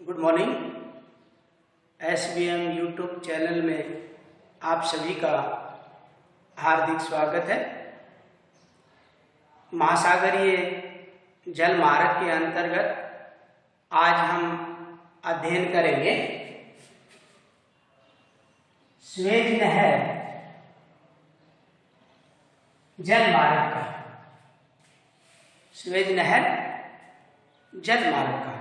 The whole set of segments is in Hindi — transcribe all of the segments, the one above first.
Good morning. SBM YouTube channel में आप सभी का हार्दिक स्वागत है। महासागरीय जल मार्ग के अंतर्गत आज हम अध्ययन करेंगे स्वेज नहर जल मार्ग का। स्वेज नहर जल मार्ग का।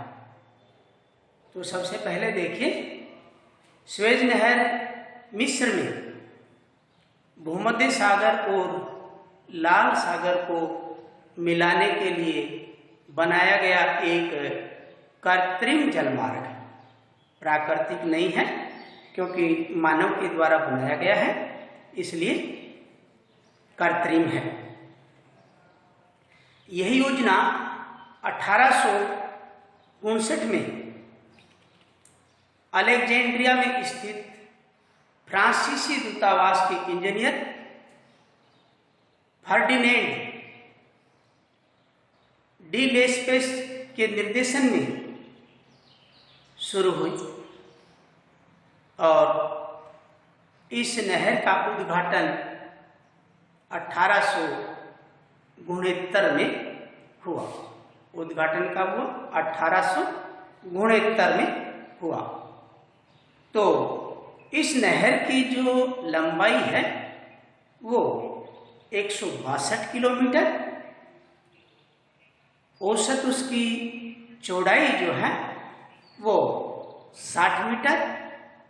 तो सबसे पहले देखिए, स्वेज नहर मिस्र में भूमध्य सागर और लाल सागर को मिलाने के लिए बनाया गया एक कृत्रिम जल मार्ग है। प्राकृतिक नहीं है, क्योंकि मानव के द्वारा बनाया गया है, इसलिए कृत्रिम है। यही योजना 1859 में अलेक्जेंड्रिया में स्थित फ्रांसीसी दूतावास के इंजीनियर फर्डिनेंड डी लेस्पेस के निर्देशन में शुरू हुई और इस नहर का उद्घाटन 1869 में हुआ। उद्घाटन कब हुआ? 1869 में हुआ। तो इस नहर की जो लंबाई है वो 162 किलोमीटर, औसत उसकी चौड़ाई जो है वो 60 मीटर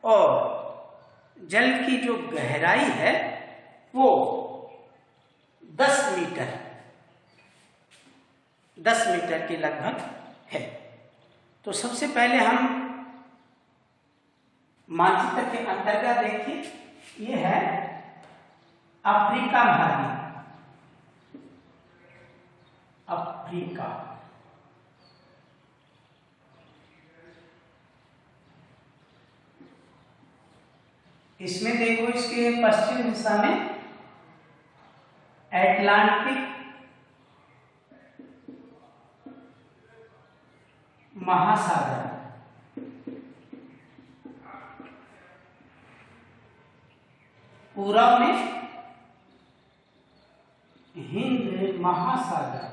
और जल की जो गहराई है वो 10 मीटर के लगभग है। तो सबसे पहले हम मानचित्र के अंतर्गत देखिए, ये है अफ्रीका महाद्वीप। अफ्रीका इसमें देखो, इसके पश्चिम दिशा में अटलांटिक महासागर, पूर्व में हिंद महासागर,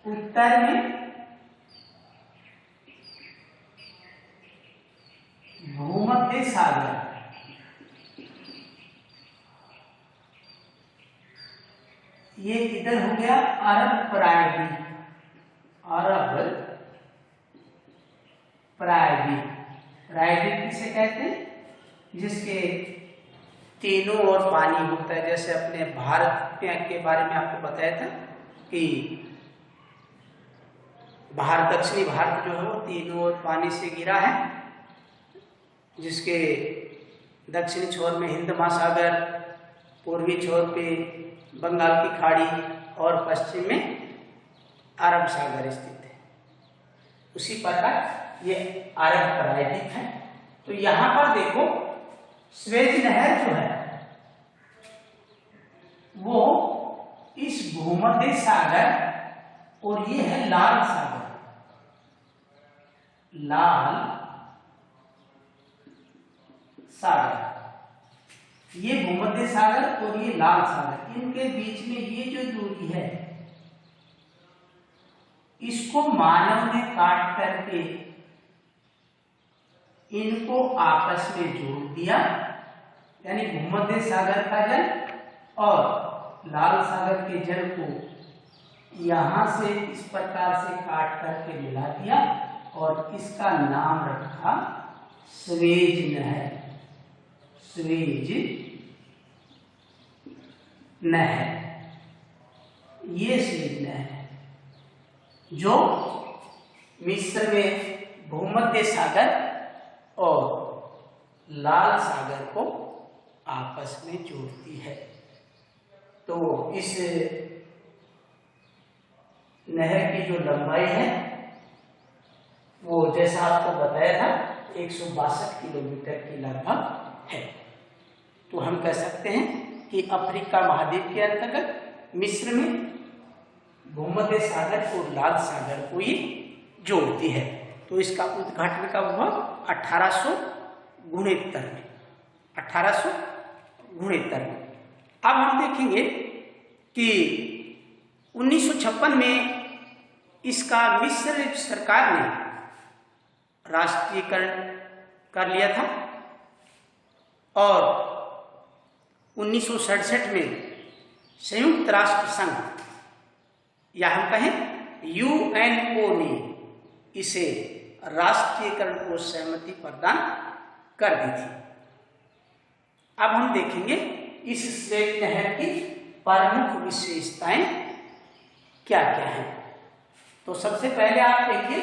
उत्तर में भूमध्य सागर, ये इधर हो गया अरब प्रायद्वीप। अरब प्रायद्वीप, प्रायद्वीप किसे कहते हैं? जिसके तीनों ओर पानी होता है। जैसे अपने भारत के बारे में आपको बताया था कि दक्षिणी भारत जो है वो तीनों ओर पानी से घिरा है, जिसके दक्षिणी छोर में हिंद महासागर, पूर्वी छोर पे बंगाल की खाड़ी और पश्चिम में अरब सागर स्थित है। उसी प्रकार ये अरब प्रायद्वीप है। तो यहां पर देखो, स्वेज नहर जो है वो इस भूमध्य सागर और ये है लाल सागर, लाल सागर, ये भूमध्य सागर और ये लाल सागर, इनके बीच में ये जो दूरी है इसको मानव ने काट करके इनको आपस में जोड़ दिया। यानी भूमध्य सागर का जल और लाल सागर के जल को यहां से इस प्रकार से काट करके मिला दिया और इसका नाम रखा स्वेज नहर। स्वेज नहर, ये स्वेज नहर है जो मिस्र में भूमध्य सागर और लाल सागर को आपस में जोड़ती है। तो इस नहर की जो लंबाई है वो जैसा आपको बताया था 162 किलोमीटर की लगभग है। तो हम कह सकते हैं कि अफ्रीका महाद्वीप के अंतर्गत मिस्र में भूमध्य सागर और लाल सागर को ये जोड़ती है। तो इसका उद्घाटन कब हुआ? 1869 में। 1869 में। अब हम देखेंगे कि 1956 में इसका मिस्र सरकार ने राष्ट्रीयकरण कर लिया था और 1967 में संयुक्त राष्ट्र संघ या हम कहें यूएनओ ने इसे राष्ट्रीयकरण को सहमति प्रदान कर दी थी। अब हम देखेंगे इस स्वेज नहर की प्रमुख विशेषताएं क्या क्या हैं। तो सबसे पहले आप देखिए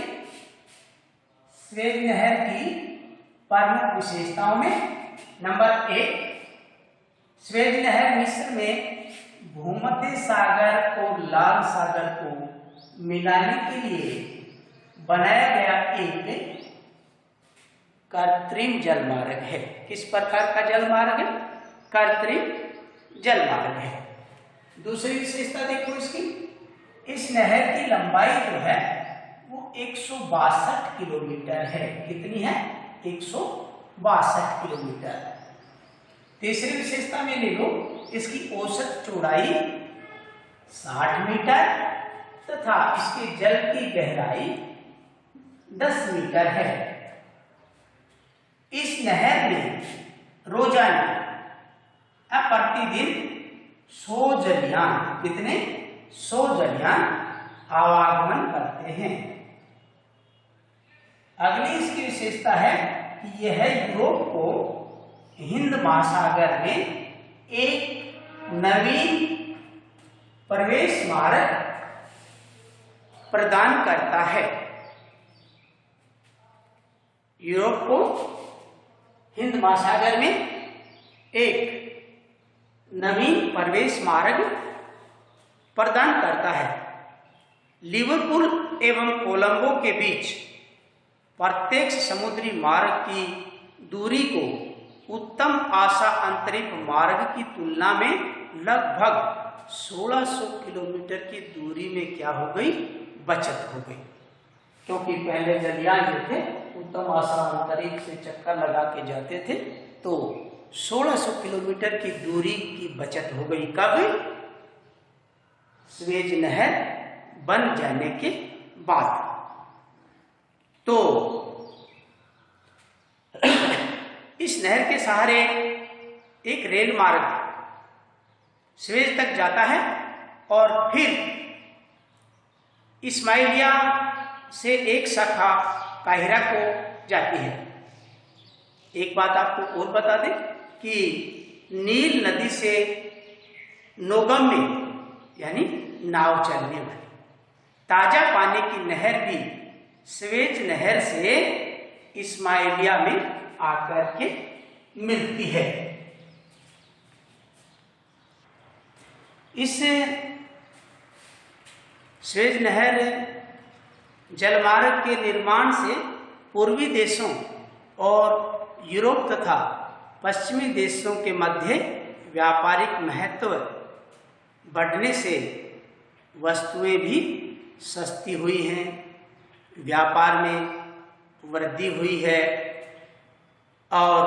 स्वेज नहर की प्रमुख विशेषताओं में नंबर 1, स्वेज नहर मिस्र में भूमध्य सागर और लाल सागर को मिलाने के लिए बनाया गया एक कृत्रिम जलमार्ग है। किस प्रकार का जलमार्ग है? कृत्रिम जलमार्ग है। दूसरी विशेषता देखो इसकी, इस नहर की लंबाई जो है वो 162 किलोमीटर है। कितनी है? 162 किलोमीटर। तीसरी विशेषता में ले लो, इसकी औसत चौड़ाई 60 मीटर तथा इसके जल की गहराई 10 मीटर है। इस नहर में रोजाना प्रतिदिन 100 जलयान, कितने? 100 जलयान आवागमन करते हैं। अगली इसकी विशेषता है कि यह यूरोप को हिंद महासागर में एक नवीन प्रवेश मार्ग प्रदान करता है। यूरोप को हिंद महासागर में एक नवीन प्रवेश मार्ग प्रदान करता है। लिवरपूल एवं कोलंबो के बीच प्रत्यक्ष समुद्री मार्ग की दूरी को उत्तम आशा अंतरिक्ष मार्ग की तुलना में लगभग 1600 किलोमीटर की दूरी में क्या हो गई? बचत हो गई। क्योंकि पहले जलयान जो थे उत्तम आशा अंतरिक्ष से चक्कर लगा के जाते थे, तो 1600 किलोमीटर की दूरी की बचत हो गई। कब? स्वेज नहर बन जाने के बाद। तो इस नहर के सहारे एक रेल मार्ग स्वेज तक जाता है और फिर इस्माइलिया से एक शाखा काहिरा को जाती है। एक बात आपको और बता दें कि नील नदी से नोगम्य यानी नाव चलने वाली ताजा पानी की नहर भी स्वेज नहर से इस्माइलिया में आकर के मिलती है। इस स्वेज नहर जलमार्ग के निर्माण से पूर्वी देशों और यूरोप तथा पश्चिमी देशों के मध्य व्यापारिक महत्व बढ़ने से वस्तुएं भी सस्ती हुई हैं, व्यापार में वृद्धि हुई है और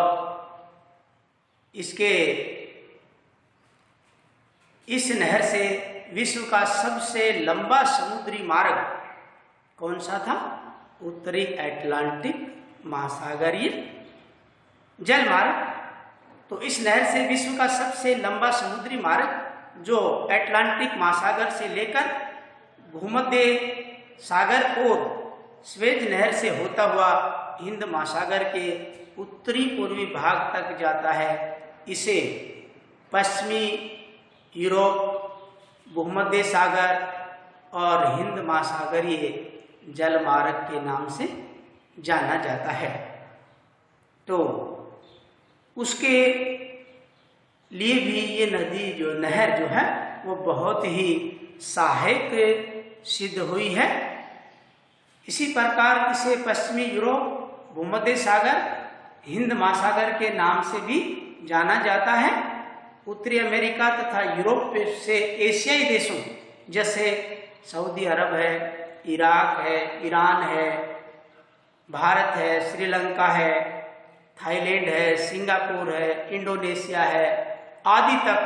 इस नहर से विश्व का सबसे लंबा समुद्री मार्ग कौन सा था? उत्तरी अटलांटिक महासागरीय जल मार्ग। तो इस नहर से विश्व का सबसे लंबा समुद्री मार्ग जो अटलांटिक महासागर से लेकर भूमध्य सागर और स्वेज नहर से होता हुआ हिंद महासागर के उत्तरी पूर्वी भाग तक जाता है। इसे पश्चिमी यूरोप, भूमध्य सागर और हिंद महासागरीय जल मार्ग के नाम से जाना जाता है। तो उसके लिए भी ये नहर जो है वो बहुत ही सहायक सिद्ध हुई है। इसी प्रकार इसे पश्चिमी यूरोप, भूमध्य सागर, हिंद महासागर के नाम से भी जाना जाता है। उत्तरी अमेरिका तथा यूरोप से एशियाई देशों जैसे सऊदी अरब है, इराक है, ईरान है, भारत है, श्रीलंका है, थाईलैंड है, सिंगापुर है, इंडोनेशिया है आदि तक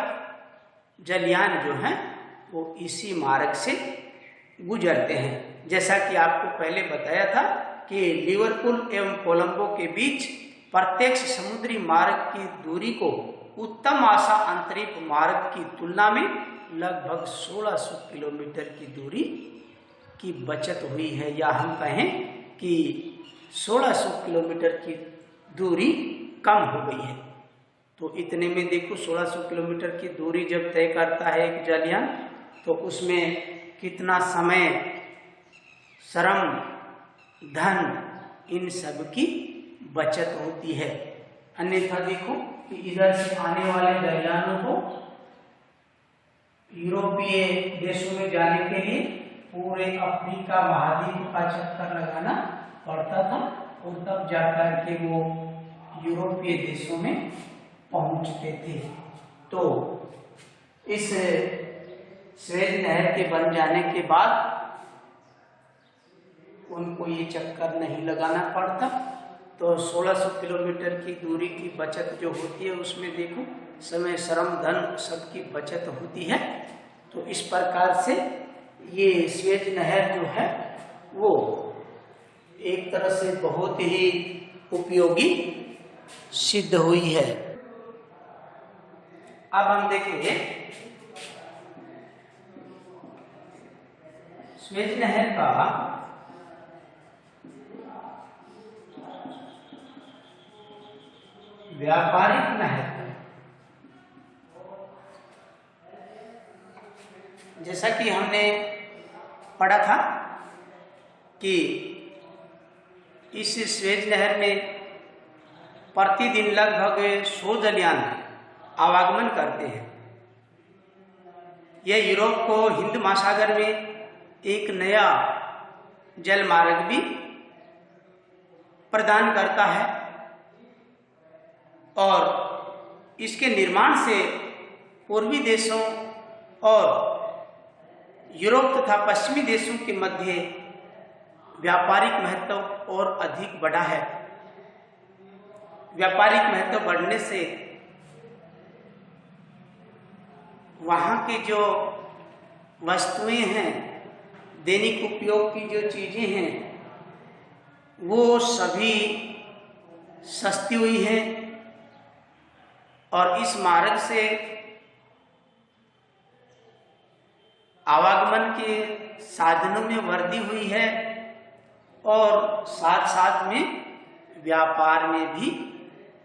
जलयान जो हैं वो इसी मार्ग से गुजरते हैं। जैसा कि आपको पहले बताया था कि लिवरपूल एवं कोलंबो के बीच प्रत्यक्ष समुद्री मार्ग की दूरी को उत्तम आशा अंतरिक्ष मार्ग की तुलना में लगभग 1600 किलोमीटर की दूरी की बचत हुई है, या हम कहें कि 1600 किलोमीटर की दूरी कम हो गई है। तो इतने में देखो 1600 किलोमीटर की दूरी जब तय करता है एक जलयान, तो उसमें कितना समय, श्रम, धन इन सब की बचत होती है। अन्यथा देखो कि इधर से आने वाले जलयानों को यूरोपीय देशों में जाने के लिए पूरे अफ्रीका महाद्वीप का चक्कर लगाना पड़ता था और तब जाकर के वो यूरोपीय देशों में पहुंचते थे। तो इस स्वेज नहर के बन जाने के बाद उनको ये चक्कर नहीं लगाना पड़ता। तो 1600 किलोमीटर की दूरी की बचत जो होती है उसमें देखो समय, श्रम, धन सबकी बचत होती है। तो इस प्रकार से ये स्वेज नहर जो है वो एक तरह से बहुत ही उपयोगी सिद्ध हुई है। अब हम देखेंगे स्वेज नहर का व्यापारिक महत्व। जैसा कि हमने पढ़ा था कि इस स्वेज नहर में प्रतिदिन लगभग 100 जलयान आवागमन करते हैं। यह यूरोप को हिंद महासागर में एक नया जल मार्ग भी प्रदान करता है और इसके निर्माण से पूर्वी देशों और यूरोप तथा पश्चिमी देशों के मध्य व्यापारिक महत्व और अधिक बढ़ा है। व्यापारिक महत्व बढ़ने से वहाँ की जो वस्तुएं हैं, दैनिक उपयोग की जो चीजें हैं, वो सभी सस्ती हुई हैं और इस मार्ग से आवागमन के साधनों में वृद्धि हुई है और साथ साथ में व्यापार में भी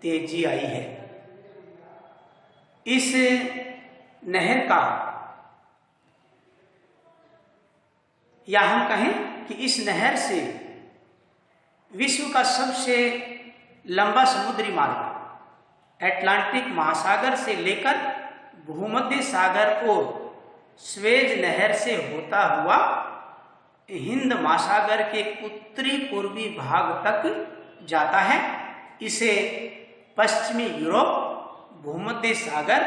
तेजी आई है। इस नहर का, या हम कहें कि इस नहर से विश्व का सबसे लंबा समुद्री मार्ग अटलांटिक महासागर से लेकर भूमध्य सागर और स्वेज नहर से होता हुआ हिंद महासागर के उत्तरी पूर्वी भाग तक जाता है। इसे पश्चिमी यूरोप, भूमध्य सागर,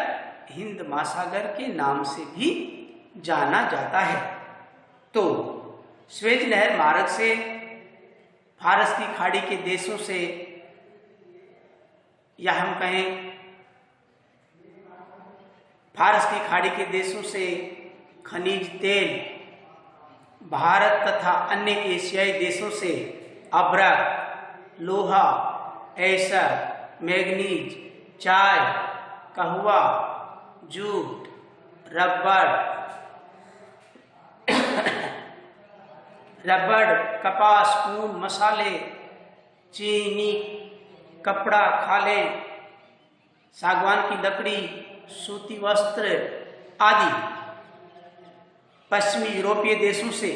हिंद महासागर के नाम से भी जाना जाता है। तो स्वेज नहर मार्ग से फारस की खाड़ी के देशों से, या हम कहें फारस की खाड़ी के देशों से खनिज तेल, भारत तथा अन्य एशियाई देशों से अभ्रक, लोहा, एसर, मैग्नीज, चाय, कहवा, जूट, रबड़, कपास, ऊन, मसाले, चीनी, कपड़ा, खालें, सागवान की लकड़ी, सूती वस्त्र आदि पश्चिमी यूरोपीय देशों से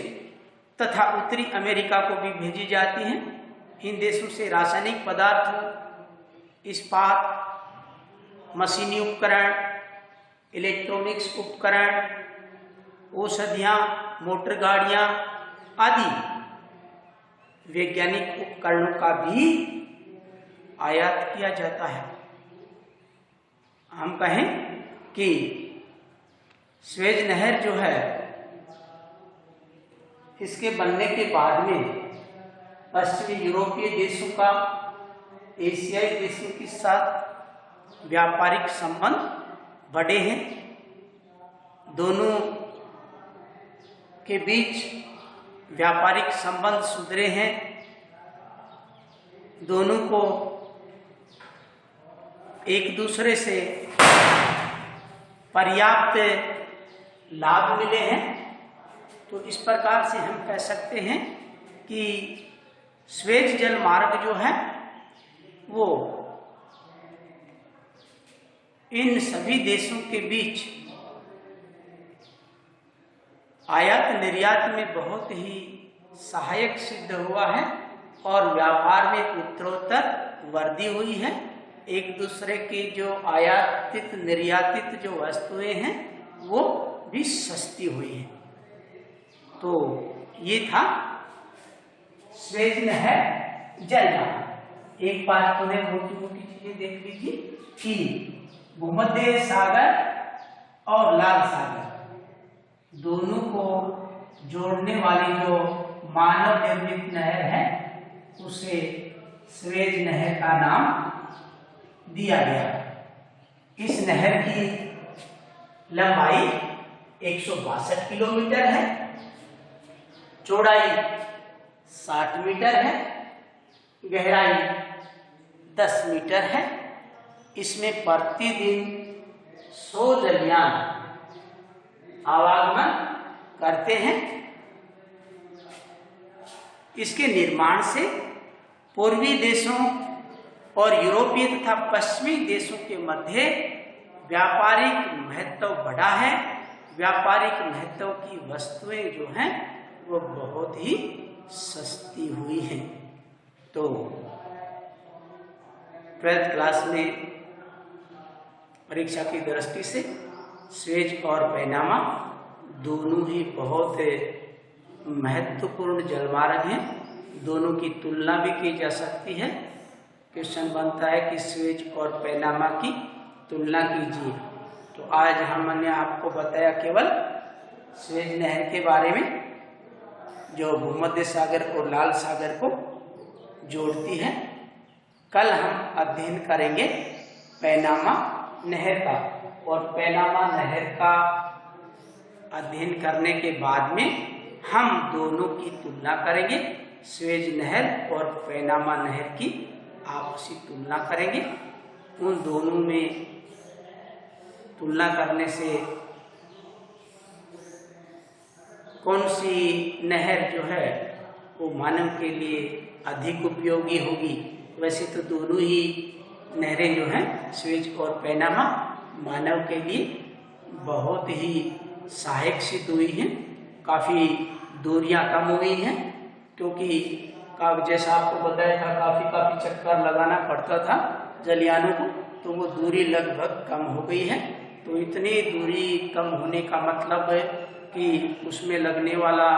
तथा उत्तरी अमेरिका को भी भेजी जाती हैं। इन देशों से रासायनिक पदार्थों, इस्पात, मशीनी उपकरण, इलेक्ट्रॉनिक्स उपकरण, औषधियाँ, मोटर गाड़ियाँ आदि वैज्ञानिक उपकरणों का भी आयात किया जाता है। हम कहें कि स्वेज नहर जो है इसके बनने के बाद में पश्चिमी यूरोपीय देशों का एशियाई देशों के साथ व्यापारिक संबंध बढ़े हैं। दोनों के बीच व्यापारिक संबंध सुधरे हैं। दोनों को एक दूसरे से पर्याप्त लाभ मिले हैं। तो इस प्रकार से हम कह सकते हैं कि स्वेज जल मार्ग जो है वो इन सभी देशों के बीच आयात निर्यात में बहुत ही सहायक सिद्ध हुआ है और व्यापार में उत्तरोत्तर वृद्धि हुई है। एक दूसरे के जो आयातित निर्यातित जो वस्तुएं हैं वो भी सस्ती हुई हैं। तो ये था स्वेज नहर जल मार्ग। एक बात तो है, मोटी मोटी चीजें देख लीजिए कि भूमध्य सागर और लाल सागर दोनों को जोड़ने वाली जो मानव निर्मित नहर है उसे स्वेज नहर का नाम दिया गया। इस नहर की लंबाई 162 किलोमीटर है, चौड़ाई 60 मीटर है, गहराई 10 मीटर है। इसमें प्रतिदिन 100 जलयान आवागमन करते हैं। इसके निर्माण से पूर्वी देशों और यूरोपीय तथा पश्चिमी देशों के मध्य व्यापारिक महत्व बढ़ा है। व्यापारिक महत्व की वस्तुएं जो हैं वो बहुत ही सस्ती हुई हैं। तो 12th क्लास में परीक्षा की दृष्टि से स्वेज और पैनामा दोनों ही बहुत महत्वपूर्ण जलमार्ग हैं। दोनों की तुलना भी की जा सकती है। क्वेश्चन बनता है कि स्वेज और पैनामा की तुलना कीजिए। तो आज हमने आपको बताया केवल स्वेज नहर के बारे में जो भूमध्य सागर और लाल सागर को जोड़ती है। कल हम अध्ययन करेंगे पैनामा नहर का और पैनामा नहर का अध्ययन करने के बाद में हम दोनों की तुलना करेंगे। स्वेज नहर और पैनामा नहर की आपसी तुलना करेंगे। उन दोनों में तुलना करने से कौन सी नहर जो है वो मानव के लिए अधिक उपयोगी होगी। वैसे तो दोनों ही नहरें जो हैं स्वेज और पैनामा मानव के लिए बहुत ही सहायक सिद्ध हुई हैं। काफ़ी दूरियां कम हुई हैं क्योंकि जैसा आपको बताया था काफ़ी चक्कर लगाना पड़ता था जलयानों को, तो वो दूरी लगभग कम हो गई है। तो इतनी दूरी कम होने का मतलब है कि उसमें लगने वाला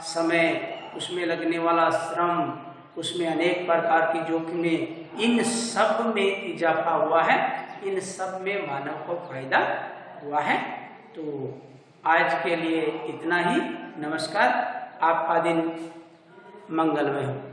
समय, उसमें लगने वाला श्रम, उसमें अनेक प्रकार की जोखिमें, इन सब में इजाफा हुआ है। इन सब में मानव को फायदा हुआ है। तो आज के लिए इतना ही। नमस्कार। आपका दिन मंगलमय हो।